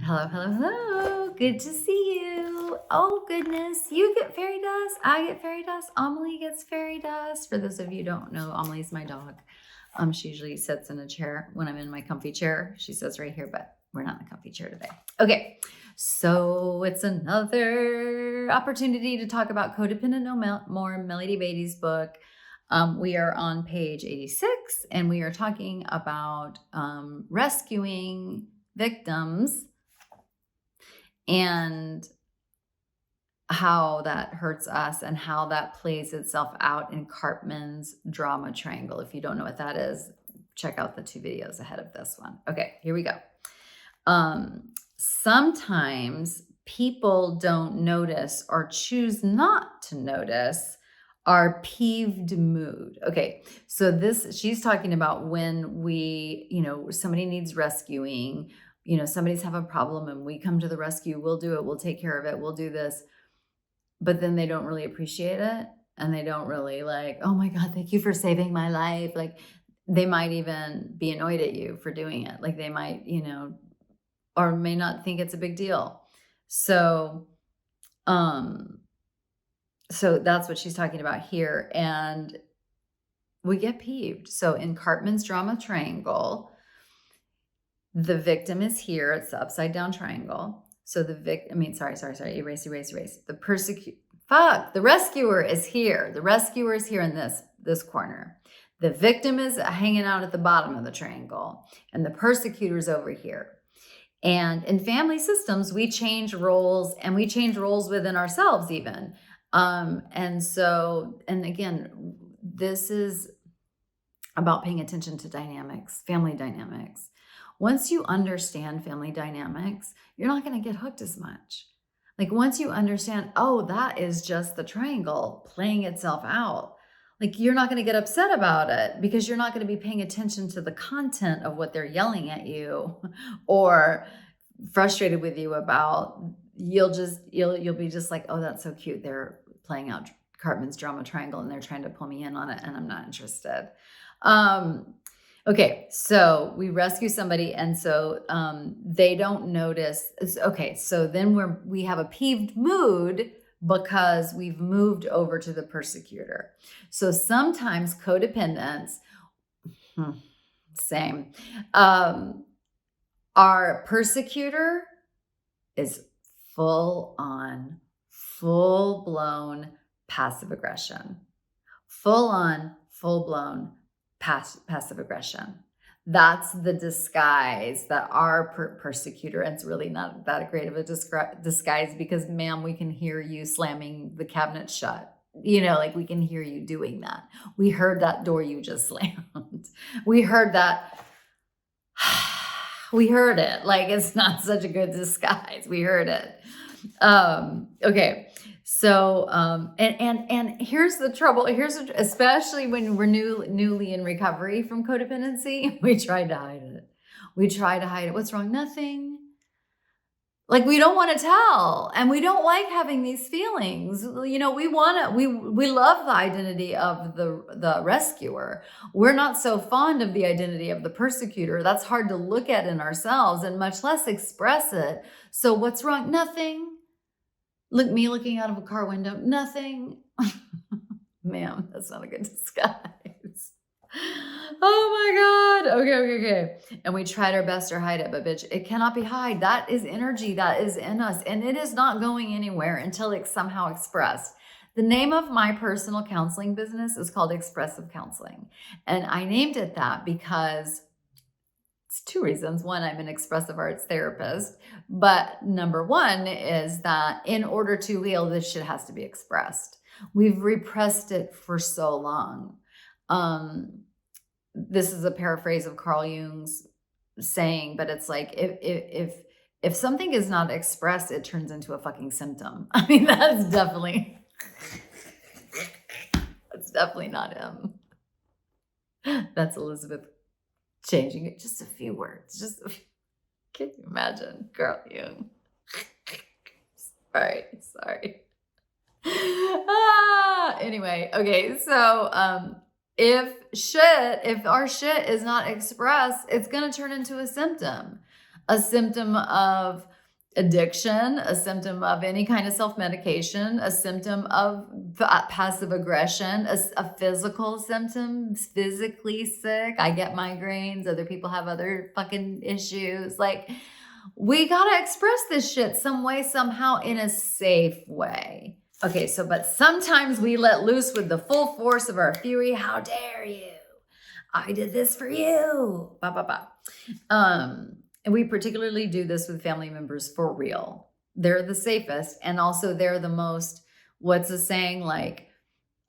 Hello, hello, hello. Good to see you. Oh, goodness. You get fairy dust. I get fairy dust. Amelie gets fairy dust. For those of you who don't know, Amelie's my dog. She usually sits in a chair when I'm in my comfy chair. She sits right here, but we're not in the comfy chair today. Okay, so it's another opportunity to talk about Codependent No More, Melody Beatty's book. We are on page 86, and we are talking about rescuing victims and how that hurts us and how that plays itself out in Cartman's drama triangle. If you don't know what that is, check out the 2 videos ahead of this one. Okay, here we go. Sometimes people don't notice or choose not to notice our peeved mood. Okay, so she's talking about when somebody needs rescuing, somebody's having a problem and we come to the rescue, we'll do it, we'll take care of it, we'll do this. But then they don't really appreciate it. And they don't really like, oh my God, thank you for saving my life. Like they might even be annoyed at you for doing it. Like they might, or may not think it's a big deal. So that's what she's talking about here. And we get peeved. So in Cartman's drama triangle, the victim is here. It's the upside down triangle. So the erase. The rescuer is here. The rescuer is here in this corner. The victim is hanging out at the bottom of the triangle, and the persecutor is over here. And in family systems, we change roles, and we change roles within ourselves even. And again, this is about paying attention to dynamics, family dynamics. Once you understand family dynamics, you're not going to get hooked as much. Like once you understand, oh, that is just the triangle playing itself out. Like you're not going to get upset about it because you're not going to be paying attention to the content of what they're yelling at you or frustrated with you about. You'll be just like, oh, that's so cute. They're playing out Cartman's drama triangle and they're trying to pull me in on it and I'm not interested. Okay, so we rescue somebody and so they don't notice. Okay, so then we have a peeved mood because we've moved over to the persecutor. So sometimes codependents, same. Our persecutor is full-blown passive aggression. Full-blown passive aggression. That's the disguise that our persecutor, and it's really not that great of a disguise because, ma'am, we can hear you slamming the cabinet shut. Like we can hear you doing that. We heard that door you just slammed. We heard that. We heard it. Like it's not such a good disguise. We heard it. Okay. So, and here's the trouble. Especially when we're newly in recovery from codependency, we tried to hide it. What's wrong? Nothing. Like we don't want to tell, and we don't like having these feelings. We love the identity of the rescuer. We're not so fond of the identity of the persecutor. That's hard to look at in ourselves and much less express it. So what's wrong? Nothing. Me looking out of a car window, nothing. Ma'am, that's not a good disguise. Oh my God. Okay. And we tried our best to hide it, but bitch, it cannot be hide. That is energy that is in us, and it is not going anywhere until it's somehow expressed. The name of my personal counseling business is called Expressive Counseling. And I named it that because it's 2 reasons. One, I'm an expressive arts therapist, but number 1 is that in order to heal, this shit has to be expressed. We've repressed it for so long. This is a paraphrase of Carl Jung's saying, but it's like, if something is not expressed, it turns into a fucking symptom. I mean, that's definitely not him. That's Elizabeth changing it just a few words. Can you imagine? Carl Jung. Sorry. Anyway, okay, so if our shit is not expressed, it's gonna turn into a symptom. a symptom of addiction, a symptom of any kind of self-medication, a symptom of passive aggression, a physical symptom, physically sick. I get migraines. Other people have other fucking issues. Like, we gotta express this shit some way, somehow, in a safe way. Okay, so, but sometimes we let loose with the full force of our fury. How dare you? I did this for you. Ba, ba, ba. And we particularly do this with family members for real. They're the safest, and also they're the most, what's the saying, like,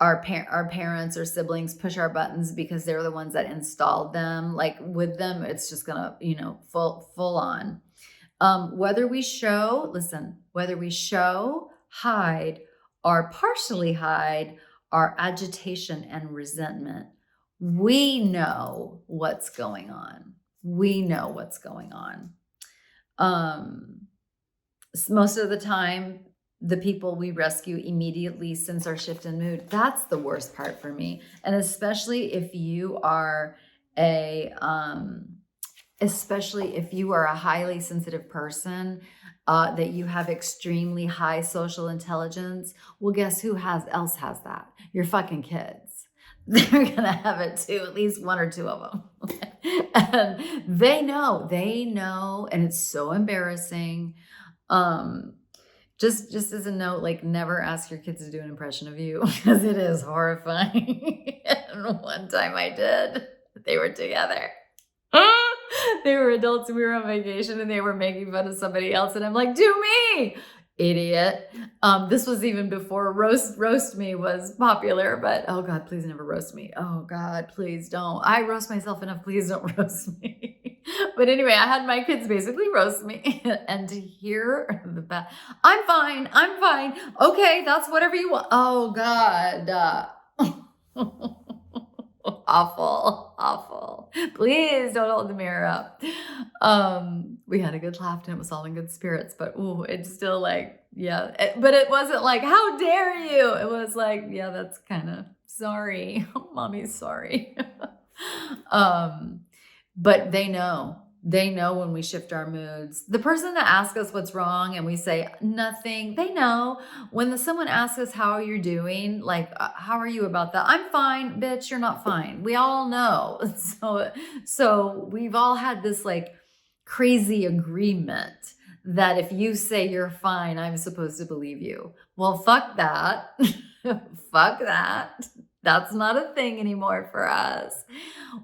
our parents or siblings push our buttons because they're the ones that installed them. Like, with them, it's just gonna, full on. Whether we show, hide, or partially hide our agitation and resentment, we know what's going on. We know what's going on. Most of the time, the people we rescue immediately sense our shift in mood. That's the worst part for me. And especially if you are a highly sensitive person, that you have extremely high social intelligence. Well, guess who else has that? Your fucking kids. They're gonna have it too, at least one or two of them. And they know, and it's so embarrassing. Just as a note, like, never ask your kids to do an impression of you, because it is horrifying. And one time I did. They were together. They were adults and we were on vacation and they were making fun of somebody else, and I'm like, do me, idiot. This was even before roast me was popular, but oh God, please never roast me. Oh God, please don't. I roast myself enough. Please don't roast me. But anyway, I had my kids basically roast me, and to hear I'm fine. Okay, that's whatever you want. Oh God. Awful. Please don't hold the mirror up. We had a good laugh and it was all in good spirits, but it's still like, yeah. But it wasn't like, how dare you? It was like, yeah, that's kind of sorry. Mommy's sorry. But they know when we shift our moods. The person that asks us what's wrong and we say nothing, they know. When someone asks us, how are you doing? Like, how are you about that? I'm fine, bitch, you're not fine. We all know. So we've all had this like crazy agreement that if you say you're fine, I'm supposed to believe you. Well, fuck that. Fuck that. That's not a thing anymore for us.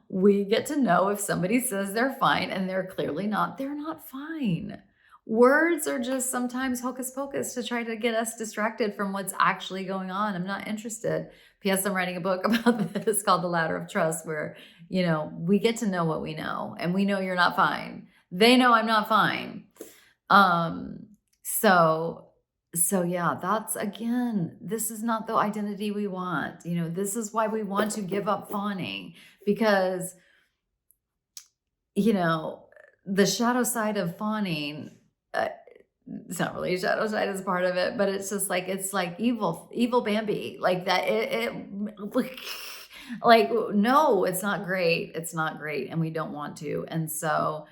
We get to know if somebody says they're fine and they're clearly not, they're not fine. Words are just sometimes hocus pocus to try to get us distracted from what's actually going on. I'm not interested. P.S. I'm writing a book about this called The Ladder of Trust, where, we get to know what we know, and we know you're not fine. They know I'm not fine. So yeah, that's, again, this is not the identity we want. This is why we want to give up fawning, because, the shadow side of fawning, it's not really a shadow side as part of it, but it's just like, it's like evil Bambi, like that. Like, no, it's not great. It's not great. And we don't want to. And so,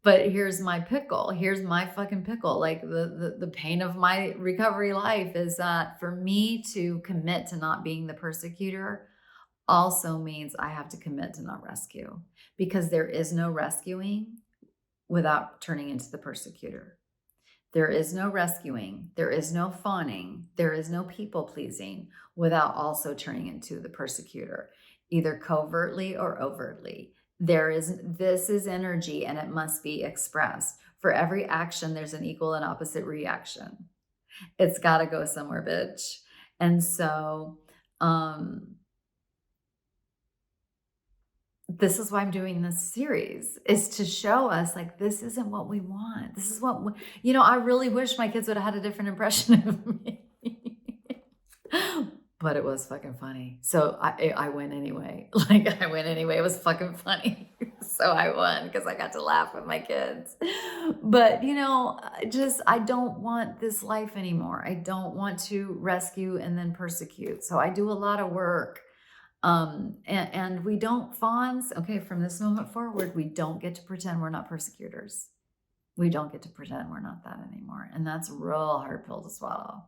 but here's my pickle. Here's my fucking pickle. Like, the pain of my recovery life is that for me to commit to not being the persecutor also means I have to commit to not rescue, because there is no rescuing without turning into the persecutor. There is no rescuing. There is no fawning. There is no people pleasing without also turning into the persecutor, either covertly or overtly. This is energy, and it must be expressed. For every action, there's an equal and opposite reaction. It's got to go somewhere, bitch. And so, this is why I'm doing this series, is to show us, like, this isn't what we want. This is what, I really wish my kids would have had a different impression of me. But it was fucking funny. So I win anyway. Like, I win anyway. It was fucking funny. So I won because I got to laugh with my kids. But, I don't want this life anymore. I don't want to rescue and then persecute. So I do a lot of work. And we don't, fawns, okay, from this moment forward, we don't get to pretend we're not persecutors. we don't get to pretend we're not that anymore. And that's a real hard pill to swallow.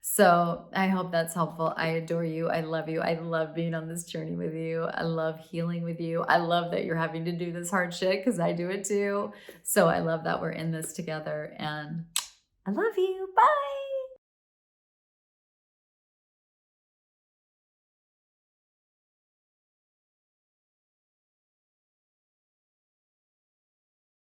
So I hope that's helpful. I adore you. I love you. I love being on this journey with you. I love healing with you. I love that you're having to do this hard shit because I do it too. So I love that we're in this together, and I love you. Bye.